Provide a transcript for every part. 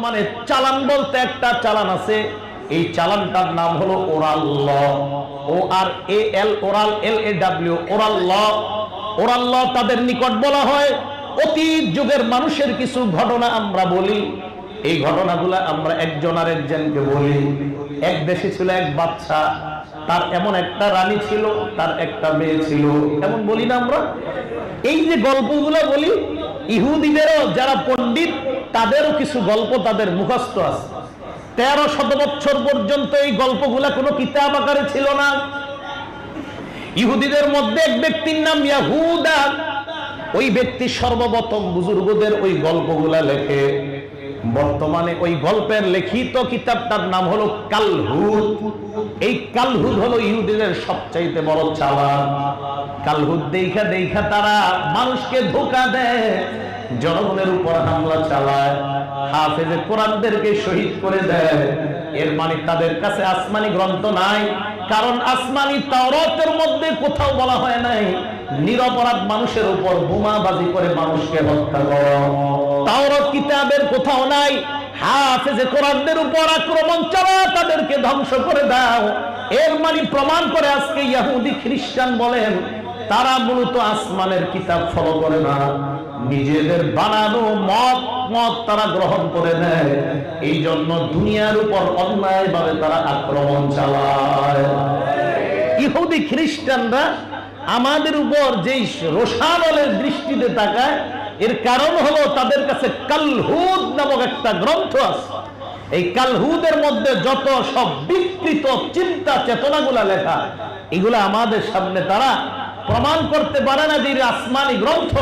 বর্তমানে চালান বলতে একটা চালান আছে, এই চালানটার নাম হলো ওরাল ল, ORAL, ওরাল LAW, ওরাল ল। ওরাল ল তাদের নিকট বলা হয় অতীত যুগের মানুষের কিছু ঘটনা আমরা বলি। এই ঘটনাগুলা আমরা একজন আর একজনকে বলি। এক দেশে ছিল এক বাচ্চা, তার এমন একটা রানী ছিল, তার একটা মেয়ে ছিল, এমন বলি না আমরা? এই যে গল্পগুলো বলি, ইহুদিদেরও যারা পণ্ডিত তাদেরও কিছু গল্প তাদের মুখস্থ আছে। 1300 বছর পর্যন্ত এই গল্পগুলা কোনো কিতাব আকারে ছিল না। ইহুদিদের মধ্যে এক ব্যক্তির নাম ইয়াহুদা, ওই ব্যক্তি সর্বপ্রথম বুজুর্গদের ওই গল্পগুলা লেখে। বর্তমানে ওই গল্পের লিখিত কিতাবটার নাম হলো কালহুদ। এই কালহুদ হলো ইহুদিদের সবচাইতে বড় চালান। কালহুদ দেখা দেখা তারা মানুষকে ধোঁকা দেয়, জনগণের উপর হামলা চালায়, হাফেজে কোরআনদেরকে শহীদ করে দেয়। এর মানে তাদের কাছে আসমানি গ্রন্থ নাই, কারণ আসমানি তাওরাতের মধ্যে কোথাও বলা হয় নাই নিরপরাধ মানুষের উপর বোমাবাজি করে মানুষকে হত্যা করো। তাওরাত কিতাবের কোথাও নাই হাফেজে কোরআনদের উপর আক্রমণ চালাও, তাদেরকে ধ্বংস করে দাও। এর মানে প্রমাণ করে আজকে ইহুদি খ্রিস্টান বলেন তারা মূলত আসমানের কিতাব ফলো করে না, নিজেদের বানানো মত তারা গ্রহণ করে নেয়। এই জন্য দুনিয়ার উপর অন্যায়ভাবে তারা আক্রমণ চালায়। ইহুদি খ্রিস্টানরা আমাদের উপর যেই রোষানলের দৃষ্টিতে তাকায়, এর কারণ হলো তাদের কাছে কালহুদ নামক একটা গ্রন্থ আছে। এই কালহুদের মধ্যে যত সব বিকৃত চিন্তা চেতনাগুলা লেখা, এগুলা আমাদের সামনে তারা প্রমাণ করতে পারে না যে আসমানি গ্রন্থ।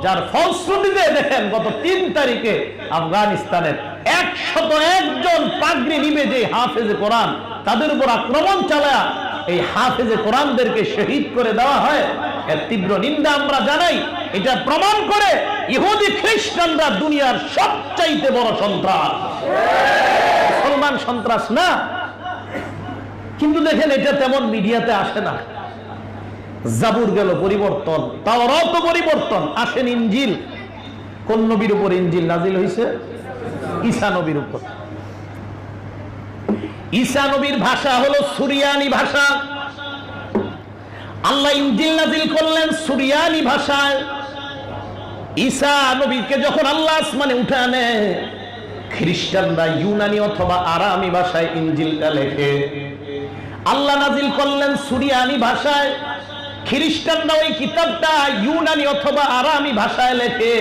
যার ফলশ্রুতিতে দেখেন গত 3 তারিখে আফগানিস্তানের 101 জন পাগড়ি নিবে যে হাফেজে কোরআন, তাদের উপর আক্রমণ চালায় এই হাফেজে কোরআনদেরকে শহীদ করে দেওয়া হয়। এর তীব্র নিন্দা আমরা জানাই। এটা প্রমাণ করে ইহুদি খ্রিস্টানরা দুনিয়ার সবচাইতে বড় সন্ত্রাস, মুসলমান সন্ত্রাস না। কিন্তু দেখেন এটা তেমন মিডিয়াতে আসে না। জাবুর গেল পরিবর্তন, তাওরাত পরিবর্তন, আসেন ইনজিল। কোন নবীর উপর ইনজিল নাজিল হয়েছে? ঈসা নবীর উপর। ঈসা নবীর ভাষা হলো সুরিয়ানি ভাষা। আল্লাহ ইনজিল নাজিল করলেন সুরিয়ানি ভাষায়। ঈসা নবীকে যখন আল্লাহ আসমানে উঠে আনে, খ্রিস্টানরা ইউনানি অথবা আরামি ভাষায় ইনজিলটা লেখে। আল্লাহ নাজিল করলেন সুরিয়ানি ভাষায়, খ্রিস্টানরা ওই কিতাবটা ইউনানি অথবা আরামি ভাষায় লেখে।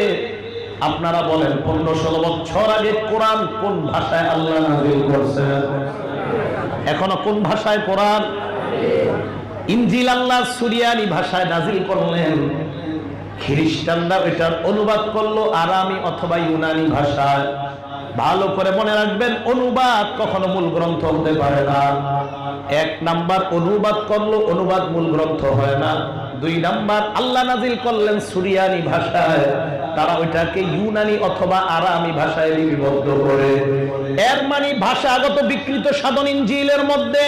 আপনারা বলেন 1500 বছর আগে কোরআন কোন ভাষায় আল্লাহ নাজিল করছেন? এখনো কোন ভাষায় কোরআন? ইনজিল আল্লাহ সুরিয়ানি ভাষায় নাজিল করলেন, খ্রিস্টানরা এটার অনুবাদ করলো আরামি অথবা ইউনানি ভাষায়। ভালো করে মনে রাখবেন, অনুবাদ কখনো মূল গ্রন্থ হতে পারে না। 1 নাম্বার অনুবাদ করলো, অনুবাদ মূল গ্রন্থ হয় না। 2 নাম্বার আল্লাহ নাজিল করলেন সুরিয়ানি ভাষায়, তারা ওইটাকে ইউনানি অথবা আরামি ভাষায় লিপিবদ্ধ করে। এর মানে ভাষাগত বিকৃত সাধন ইনজিলের মধ্যে।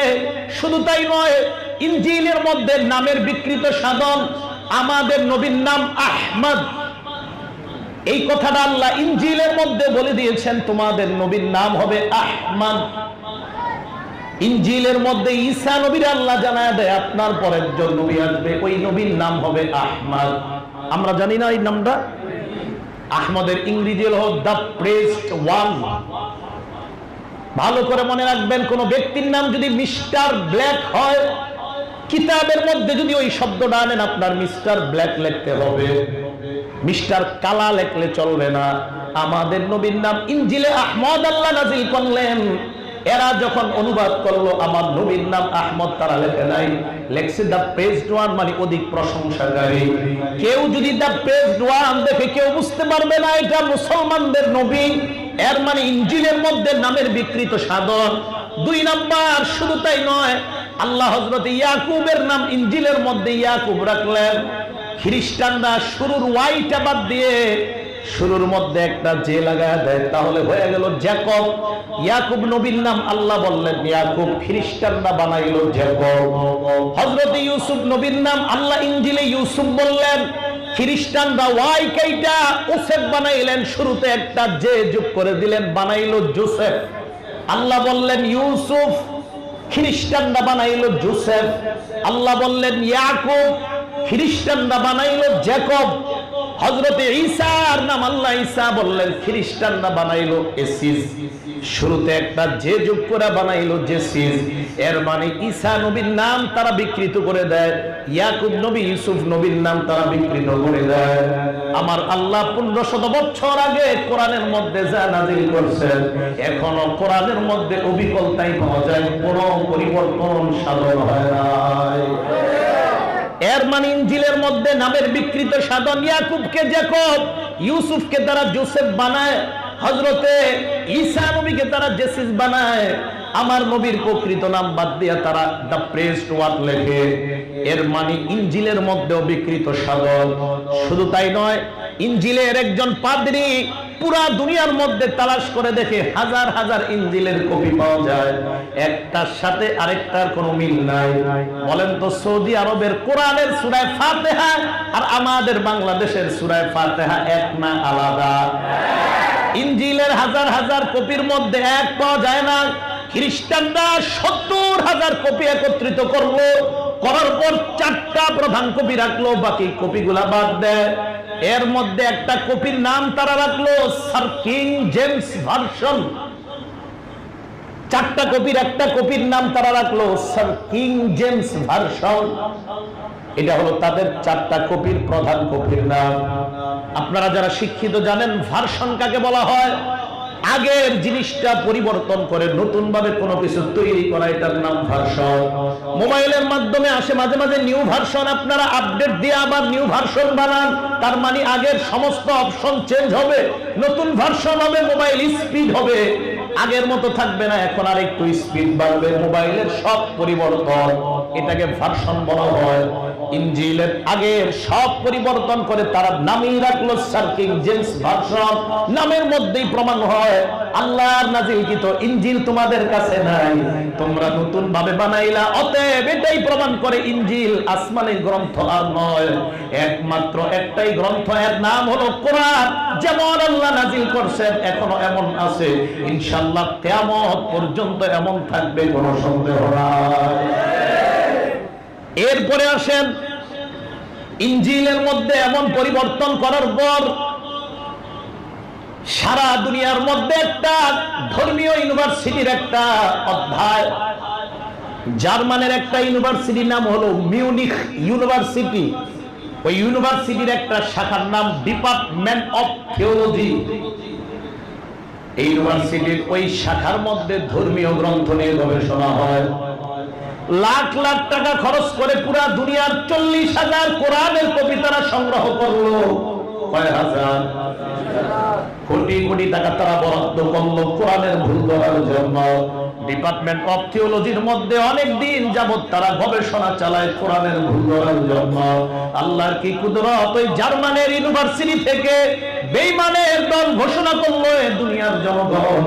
শুধু তাই নয়, ইনজিলের মধ্যে নামের বিকৃত সাধন। আমাদের নবীর নাম আহমদ, এই কথাটা আল্লাহ ইনজিলের মধ্যে বলে দিয়েছেন, তোমাদের নবীর নাম হবে আহমদ। ইনজিলের মধ্যে ঈসা নবীর আল্লাহ জানায় দেয় আপনার পর একজন নবী আসবে, ওই নবীর নাম হবে আহমদ। আমরা জানি না এই নামটা? আহমদের ইংরেজি হলো দ্য প্রেসড ওয়ান। ভালো করে মনে রাখবেন, কোন ব্যক্তির নাম যদি মিস্টার ব্ল্যাক হয়, কিতাবের মধ্যে যদি ওই শব্দটা আনেন, আপনার মিস্টার ব্ল্যাক লিখতে হবে, মিস্টার কালা লিখলে চলবে না। আমাদের নবীর নাম ইনজিলে আহমদ আল্লাহ নাজিল করলেন। এরা যখন অনুবাদ করলো আমার নবীর নাম আহমদ, তারা লেখে নাই, লেখছে দ্য প্রেসড ওয়ান, মানে অধিক প্রশংসাকারী। কেউ যদি দ্য প্রেসড ওয়ান দেখে কেউ বুঝতে পারবে না এটা মুসলমানদের নবী। এর মানে ইনজিলের মধ্যে নামের বিকৃত সাধন। 2 নাম্বার, শুধু তাই নয়, আল্লাহ হযরত ইয়াকুবের নাম ইনজিলের মধ্যে ইয়াকুব রাখলেন। খ্রিস্টানরা শুরুর ওয়াইটা বাদ দিয়ে শুরুর মধ্যে একটা জে লাগায় দেয়, তাহলে হয়ে গেল জ্যাকব। ইয়াকুব নবীর নাম, আল্লাহ বললেন ইয়াকুব, খ্রিস্টানরা বানাইলো জ্যাকব। হযরত ইউসুফ নবীর নাম, আল্লাহ ইনজিলে ইউসুফ বললেন, খ্রিস্টানরা ওয়াই কেইটা ওসেফ বানাইলেন, শুরুতে একটা যে যোগ করে দিলেন, বানাইলো জোসেফ। আল্লাহ বললেন ইউসুফ, খ্রিস্টানরা বানাইলো জোসেফ। আল্লাহ বললেন ইয়াকুব, খ্রিস্টানরা বানাইলো জ্যাকব। হযরতে ঈসার নাম আল্লাহ ঈসা বললেন, খ্রিস্টানরা বানাইলো এসিস। শুরুতে একটা যে যোগ করে বানাইলো জেসিস। এর মানে ঈসা নবীর নাম তারা বিকৃত করে দেয়, ইয়াকুব নবী ইউসুফ নবীর নাম তারা বিকৃত করে দেয়। আমার আল্লাহ 1500 বছর আগে কোরআনের মধ্যে যা নাযিল করেছেন, এখনো কোরআনের মধ্যে অবিকলতাই পাওয়া যায়, কোনো পরিবর্তন সাধন হয় নাই। এর মানে ইনজিলের মধ্যে নামের বিকৃত সাধন, ইয়াকুবকে জ্যাকব, ইউসুফকে তারা জোসেফ বানায়, হযরতে ঈসা নবীকে তারা জেসিস বানায়, আমার নবীর প্রকৃত নাম বাদ দিয়া তারা দা প্রেসড ওয়ার্ড লেখে। এর মানে ইনজিলের মধ্যেও বিকৃত সাধন। শুধু তাই নয়, ইনজিলের একজন পাদ্রী পুরা দুনিয়ার মধ্যে তালাশ করে দেখে হাজার হাজার ইনজিলের কপি পাওয়া যায়, একটার সাথে আরেকটার কোনো মিল নাই। বলেন তো সৌদি আরবের কোরআনের সূরা ফাতিহা আর আমাদের বাংলাদেশের সূরা ফাতিহা এক না আলাদা? ইনজিলের হাজার হাজার কপির মধ্যে এক পাওয়া যায় না। খ্রিস্টানরা 70,000 কপি একত্রিত করলো, করার পর 4টা প্রধান কপি রাখলো, বাকি কপিগুলা বাদ দেয়। এর মধ্যে একটা কপির নাম তারা রাখলো স্যার কিং জেমস ভার্সন। 4টা কপির একটা কপির নাম তারা রাখলো স্যার কিং জেমস ভার্সন। এটা হলো তাদের 4টা কপির প্রধান কপির নাম। আপনারা যারা শিক্ষিত জানেন ভার্সন কাকে বলা হয়? আগের জিনিসটা পরিবর্তন করে নতুন ভাবে কোনো কিছু তৈরি করা, এটার নাম ভার্সন। মোবাইলের মাধ্যমে আসে মাঝে মাঝে নিউ ভার্সন, আপনারা আপডেট দিয়ে আবার নিউ ভার্সন বানান, তার মানে আগের সমস্ত অপশন চেঞ্জ হবে, নতুন ভার্সন হবে, মোবাইল স্পিড হবে, আগের মতো থাকবে না, এখন আর একটু স্পিড বাড়বে, মোবাইলের সব পরিবর্তন, এটাকে ভার্সন বলা হয়। ইনজিলের আগের সব পরিবর্তন করে তারা নামই রাখলো স্যার কিং জেমস ভার্সন। নামের মধ্যেই প্রমাণ হয় আল্লাহর নাজিলকৃত ইনজিল তোমাদের কাছে নাই, তোমরা নতুন ভাবে বানাইলা। অতএব এটাই প্রমাণ করে ইনজিল আসমানি গ্রন্থ আর নয়, একমাত্র একটাই গ্রন্থ, এর নাম হলো কোরআন। যেমন আল্লাহ নাজিল করছেন এখনো এমন আছে, ইনশাআল্লাহ কিয়ামত পর্যন্ত এমন থাকবে, কোনো সন্দেহ নাই। এরপরে আসেন ইনজিলের মধ্যে এমন পরিবর্তন করার পর সারা দুনিয়ার মধ্যে একটা ধর্মীয় ইউনিভার্সিটির একটা অধ্যায়, জার্মানের একটা ইউনিভার্সিটির নাম হলো মিউনিখ ইউনিভার্সিটি। ওই ইউনিভার্সিটির একটা শাখার নাম ডিপার্টমেন্ট অফ থিওলজি। এই ইউনিভার্সিটির ওই শাখার মধ্যে ধর্মীয় গ্রন্থ নিয়ে গবেষণা হয়। লাখ লাখ টাকা খরচ করে পুরা দুনিয়ার 40,000 কোরআনের কপি তারা সংগ্রহ করলো। কয় হাজার? কোটি কোটি টাকা তারা বরাদ্দ করলো কোরআনের ভুল ধরার জন্য। ডিপার্টমেন্ট অফ থিওলজির মধ্যে অনেক দিন যাবত তারা গবেষণা চালায় কোরআনের ভুল ধরার জন্য। আল্লাহর কি কুদরত, ওই জার্মানের ইউনিভার্সিটি থেকে বেঈমানের দল ঘোষণা করলো, দুনিয়ার জনগণ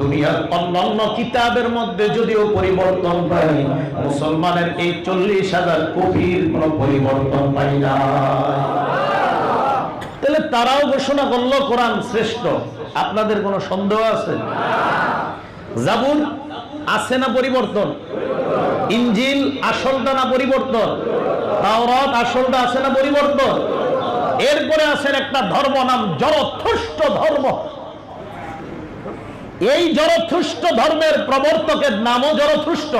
দুনিয়ার অন্যান্য কিতাবের মধ্যে যদিও পরিবর্তন পাই, মুসলমানের এই 40,000 কপির কোনো পরিবর্তন পাই না। তাহলে তারাও ঘোষণা করলো কোরআন শ্রেষ্ঠ। আপনাদের কোনো সন্দেহ আছে? জাবুর আছে না পরিবর্তন? ইনজিল আসলটা না পরিবর্তন? তাওরাত আসলটা আছে না পরিবর্তন? এরপরে আছেন একটা ধর্ম নাম জরথুস্ট ধর্ম। এই জরথুস্ট ধর্মের প্রবর্তকের নামও জরথুস্ট।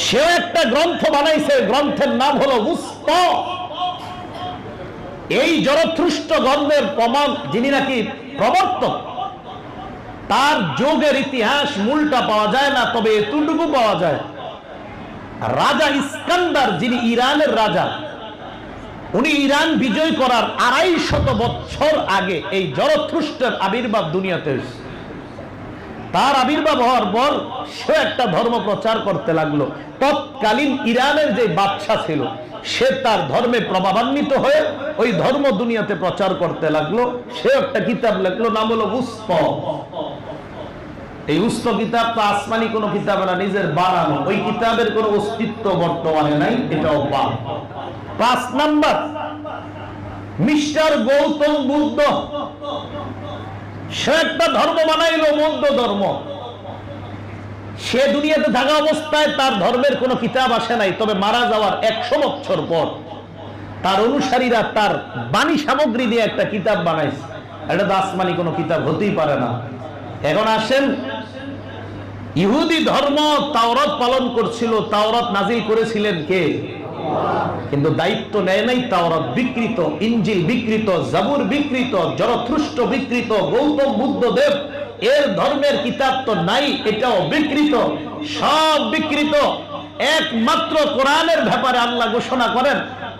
সে একটা গ্রন্থ বানাইছে, গ্রন্থের নাম হলো উস্তা। এই জরথুস্ট ধর্মের প্রমাণ যিনি নাকি প্রবর্তক, তার যুগের ইতিহাস মূলটা পাওয়া যায় না, তবে এতটুকু পাওয়া যায় রাজা ইস্কান্দার, যিনি ইরানের রাজা, উনি ইরান বিজয় করার 250 বছর আগে এই জরথুস্টের আবির্ভাব দুনিয়াতে হয়েছে। তার আবির্ভাব হওয়ার পর সে একটা ধর্ম প্রচার করতে লাগলো। তৎকালীন ইরানের যে বাদশা ছিল, সে তার ধর্মে প্রভাবান্বিত হয়ে ওই ধর্ম দুনিয়াতে প্রচার করতে লাগলো। সে একটা কিতাব লিখলো, নাম হলো উস্ত। এই উস্ত কিতাব তো আসমানি কোনো কিতাব না, নিজের বানানো। ওই কিতাবের কোনো অস্তিত্ব বর্তমানে নাই, এটাও পাপ। 5 নাম্বার, মিস্টার গৌতম বুদ্ধ, সে একটা ধর্ম বানাইলো, বৌদ্ধ ধর্ম। সে দুনিয়াতে থাকা অবস্থায় তার ধর্মের কোনো কিতাব আসে নাই, তবে মারা যাওয়ার 100 বছর পর তার অনুসারীরা তার বাণী সামগ্রী দিয়ে একটা কিতাব বানাইছে। এটা তো আসমানি কোনো কিতাব হতেই পারে না। এখন আসেন, ইহুদি ধর্ম তাওরাত পালন করছিল, তাওরাত নাজিল করেছিলেন কে? কিন্তু দায়িত্ব নেয় নাই। তাওরাত বিকৃত, ইনজিল বিকৃত, জাবুর বিকৃত, জরথ্রুষ্ট বিকৃত, গৌতম বুদ্ধদেব এর ধর্মের কিতাব তো নাই, এটাও বিকৃত, সব বিকৃত। একমাত্র কোরআনের ব্যাপারে আল্লাহ ঘোষণা করেন,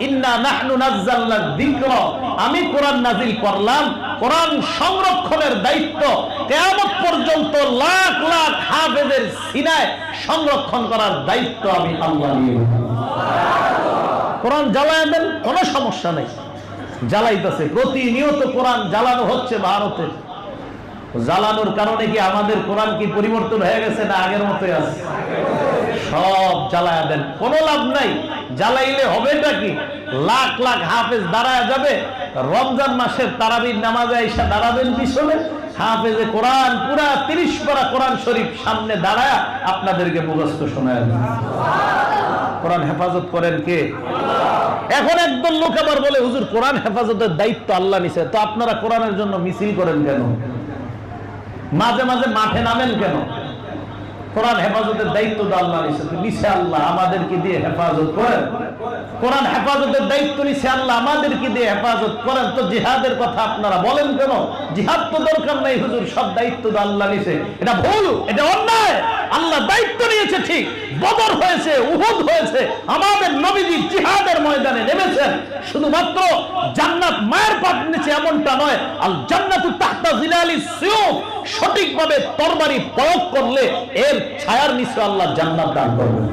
ইন্না নাহনু নাযালনা যিকরা, আমি কোরআন নাজিল করলাম। কোরআন সংরক্ষণের দায়িত্ব কিয়ামত পর্যন্ত লাখ লাখ হাফেজের সিনায় সংরক্ষণ করার দায়িত্ব আমি আল্লাহ নিয়ে। কোরআন জ্বালায় দেন, কোনো সমস্যা নেই, জ্বালাইতেছে প্রতিনিয়ত। কোরআন জ্বালানো হচ্ছে ভারতে। জ্বালানোর কারণে কি আমাদের কোরআন কি পরিবর্তন হয়ে গেছে না আগের মতোই আছে? সব জ্বালায় দেন, কোনো লাভ নাই। জ্বালাইলে হবেটা কি? লাখ লাখ হাফেজ দাঁড়ায় যাবে, রমজান মাসের তারাবির নামাজে আইসা দাঁড়াবেন পিছনে, হাফেজে কোরআন পুরা 30 পারা কোরআন শরীফ সামনে দাঁড়ায় আপনাদেরকে মুখস্থ শোনায়। কোরআন হেফাজত করেন কে? এখন একদল লোক আবার বলে, হুজুর কোরআন হেফাজতের দায়িত্ব আল্লাহ নিছে, তো আপনারা কোরআনের জন্য মিছিল করেন কেন? মাঝে মাঝে মাঠে নামেন কেন? কোরআন হেফাজতের দায়িত্ব তো আল্লাহ নিছে, আল্লাহ আমাদেরকে দিয়ে হেফাজত করেন। কোরআন হেফাজতের দায়িত্ব নিছে আল্লাহ, আমাদেরকে দিয়ে হেফাজত করেন। তো জিহাদের কথা আপনারা বলেন কেন? জিহাদ তো দরকার নাই হুজুর, সব দায়িত্ব তো আল্লাহ নিছে। এটা ভুল, এটা অন্যায়। আল্লাহ দায়িত্ব নিয়েছে ঠিক, বদর হয়েছে, উহুদ হয়েছে, আমাদের নবীজি জিহাদের ময়দানে নেমেছেন। শুধুমাত্র জান্নাত মায়ের পাট নিচে এমনটা নয়, আল জান্নাতু তাহতা জিলালিস সিয়ুফ, সঠিকভাবে তরবারি প্রয়োগ করলে এর ছায়ার নিচে আল্লাহ জান্নাত দান করবেন।